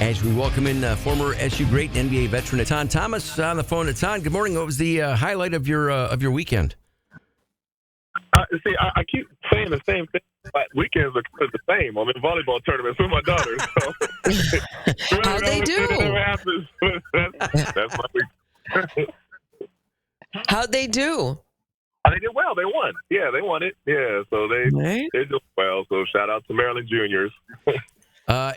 as we welcome in former SU great NBA veteran Etan Thomas on the phone. Etan, good morning. What was the highlight of your weekend? I keep saying the same thing. But weekends are the same. I'm in volleyball tournaments with my daughter. So How'd they do? That's my week. How'd they do? They did well. They won. Yeah, they won it. Yeah, so they did well. So shout out to Maryland juniors. What? How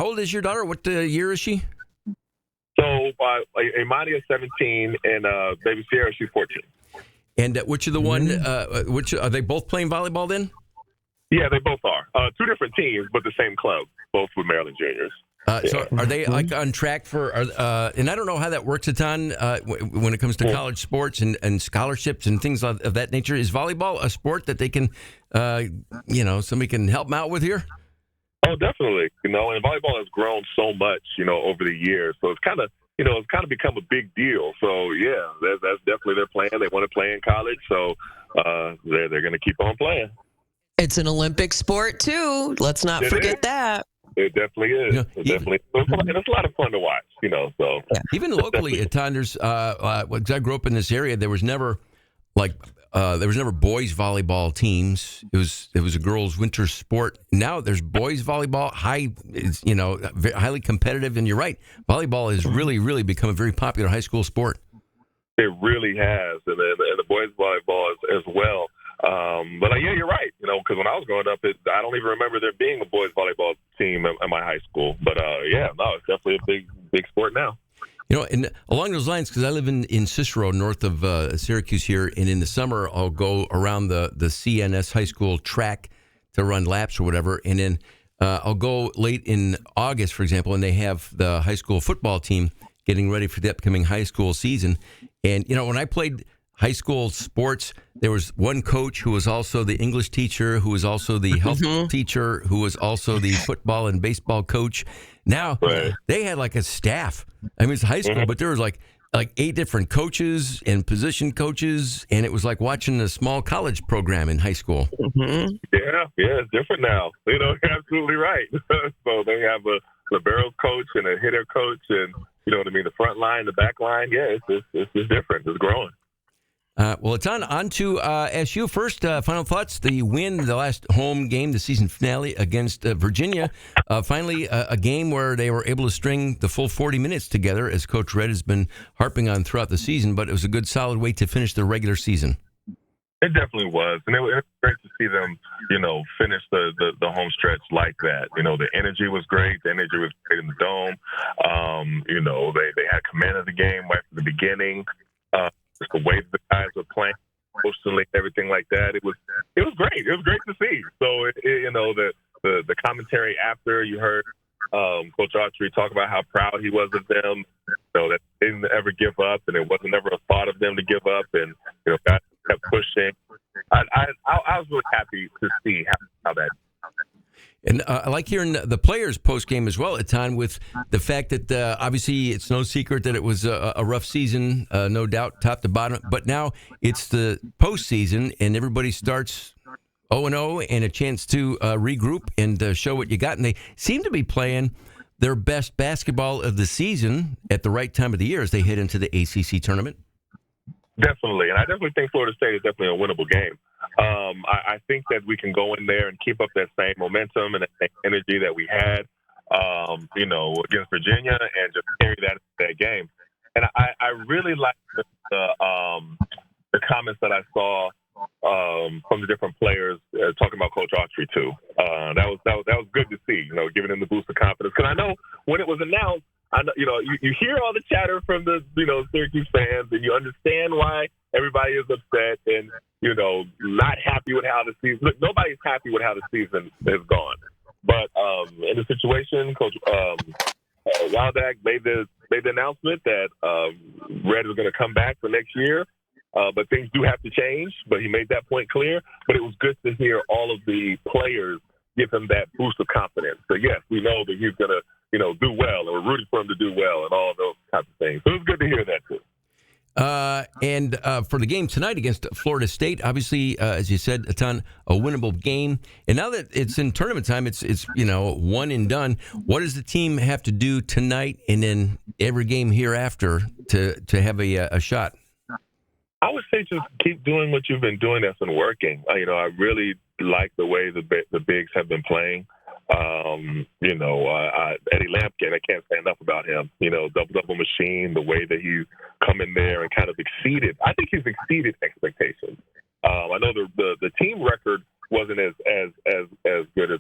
old is your daughter? What year is she? So Imani is 17, and baby Sierra, she's 14. And which of the one? Which are they both playing volleyball then? Yeah, they both are. Two different teams, but the same club, both with Maryland juniors. So are they like on track for? And I don't know how that works a ton when it comes to college sports and scholarships and things of that nature. Is volleyball a sport that they can, somebody can help them out with here? Oh, definitely. And volleyball has grown so much, over the years. So it's kind of, become a big deal. So yeah, that's definitely their plan. They want to play in college, so they're going to keep on playing. It's an Olympic sport too. Let's not forget that. It definitely is. It's a lot of fun to watch, So even locally at times, there's I grew up in this area. There was never boys volleyball teams. It was a girls' winter sport. Now there's boys volleyball, highly competitive. And you're right, volleyball has really become a very popular high school sport. It really has, and the boys volleyball as well. But yeah, you're right. Because when I was growing up, I don't even remember there being a boys volleyball team at my high school. But it's definitely a big sport now. And along those lines, because I live in Cicero, north of Syracuse here, and in the summer I'll go around the CNS high school track to run laps or whatever, and then I'll go late in August, for example, and they have the high school football team getting ready for the upcoming high school season. And when I played high school sports, there was one coach who was also the English teacher, who was also the health teacher, who was also the football and baseball coach. Now they had like a staff. I mean, it's high school, but there was like 8 different coaches and position coaches, and it was like watching a small college program in high school. Mm-hmm. Yeah, it's different now. You're absolutely right. So they have a libero coach and a hitter coach, and the front line, the back line. Yeah, it's different. It's growing. Well, it's on to SU. First, final thoughts. The win, the last home game, the season finale against Virginia. Finally, a game where they were able to string the full 40 minutes together, as Coach Red has been harping on throughout the season. But it was a good, solid way to finish the regular season. It definitely was. And it was great to see them, finish the home stretch like that. The energy was great. The energy was great in the dome. They had command of the game right from the beginning. Just the way the guys were playing, emotionally, everything like that. It was great. It was great to see. So the commentary after, you heard Coach Autry talk about how proud he was of them. That they didn't ever give up, and it wasn't ever a thought of them to give up. And guys kept pushing. I was really happy to see how that. And I like hearing the players post game as well, Etan, with the fact that obviously it's no secret that it was a rough season, no doubt, top to bottom. But now it's the postseason, and everybody starts 0-0 and a chance to regroup and show what you got. And they seem to be playing their best basketball of the season at the right time of the year as they head into the ACC tournament. Definitely, and I definitely think Florida State is definitely a winnable game. I think that we can go in there and keep up that same momentum and that same energy that we had, against Virginia, and just carry that into that game. And I really like the comments that I saw from the different players talking about Coach Autry too. That was good to see. Giving him the boost of confidence, because I know when it was announced. You hear all the chatter from the, Syracuse fans, and you understand why everybody is upset and, not happy with how the season. Look, nobody's happy with how the season has gone. But in the situation, Coach Waldak made the announcement that Red is going to come back for next year. But things do have to change. But he made that point clear. But it was good to hear all of the players give him that boost of confidence. So, yes, we know that he's going to, do well, and we're rooting for him to do well and all of those types of things. So it was good to hear that, too. And for the game tonight against Florida State, obviously, as you said, a winnable game. And now that it's in tournament time, it's one and done. What does the team have to do tonight and then every game hereafter to have a shot? I would say just keep doing what you've been doing that's been working. I really like the way the bigs have been playing. Eddie Lampkin, I can't say enough about him. Double machine, the way that he's come in there and kind of exceeded. I think he's exceeded expectations. I know the team record wasn't as good as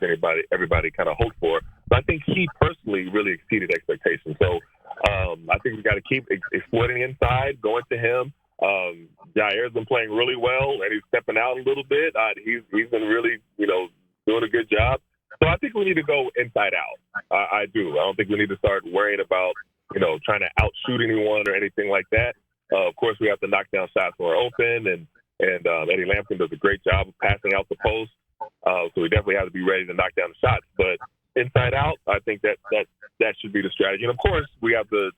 everybody kind of hoped for, but I think he personally really exceeded expectations. So I think we got to keep exploiting inside, going to him. Jair's been playing really well, and he's stepping out a little bit. He's been really, doing a good job. So I think we need to go inside out. I do. I don't think we need to start worrying about, trying to outshoot anyone or anything like that. Of course, we have to knock down shots when we're open, and Eddie Lampkin does a great job of passing out the post. So we definitely have to be ready to knock down the shots. But inside out, I think that should be the strategy. And of course, we have to,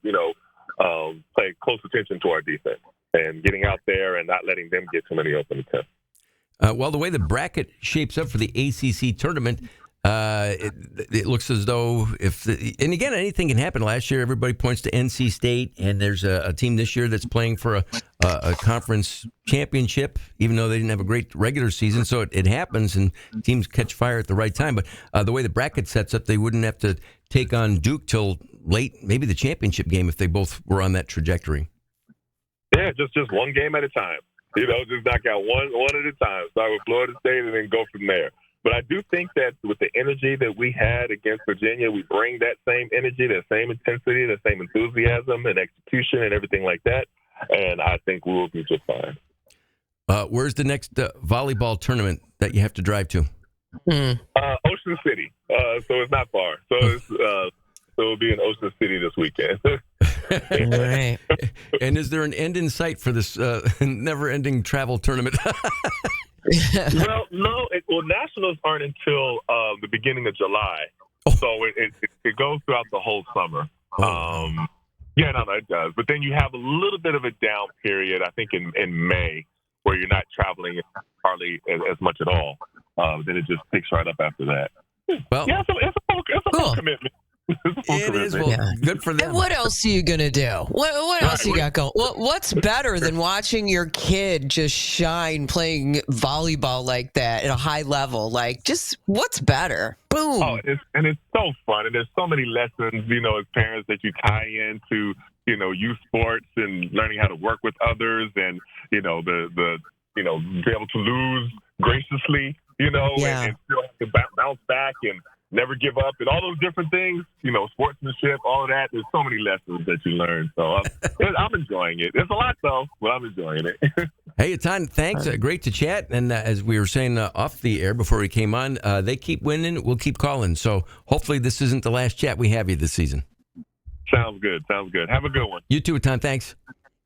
pay close attention to our defense and getting out there and not letting them get too many open attempts. Well, the way the bracket shapes up for the ACC tournament, it looks as though and again, anything can happen. Last year, everybody points to NC State, and there's a team this year that's playing for a conference championship, even though they didn't have a great regular season. So it happens, and teams catch fire at the right time. But the way the bracket sets up, they wouldn't have to take on Duke till late, maybe the championship game, if they both were on that trajectory. Yeah, just one game at a time. Just knock out one at a time. Start with Florida State and then go from there. But I do think that with the energy that we had against Virginia, we bring that same energy, that same intensity, that same enthusiasm and execution and everything like that. And I think we'll be just fine. Where's the next volleyball tournament that you have to drive to? Ocean City. So it's not far. So it'll be in Ocean City this weekend. Right. And is there an end in sight for this never-ending travel tournament? Well, no. Nationals aren't until the beginning of July, so it goes throughout the whole summer. It does. But then you have a little bit of a down period, I think, in May, where you're not traveling hardly as much at all. Then it just picks right up after that. Well, yeah, so it's a full commitment. It is. Well, good for them. And what else are you going to do? What else you got going? What's better than watching your kid just shine playing volleyball like that at a high level? What's better? Boom. Oh, it's so fun. And there's so many lessons, as parents that you tie into, youth sports and learning how to work with others and, be able to lose graciously, and still have to bounce back and never give up and all those different things, sportsmanship, all of that. There's so many lessons that you learn. So I'm enjoying it. It's a lot, though, but I'm enjoying it. Hey, Etan, thanks. Great to chat. And as we were saying off the air before we came on, they keep winning. We'll keep calling. So hopefully this isn't the last chat we have you this season. Sounds good. Have a good one. You too, Etan. Thanks.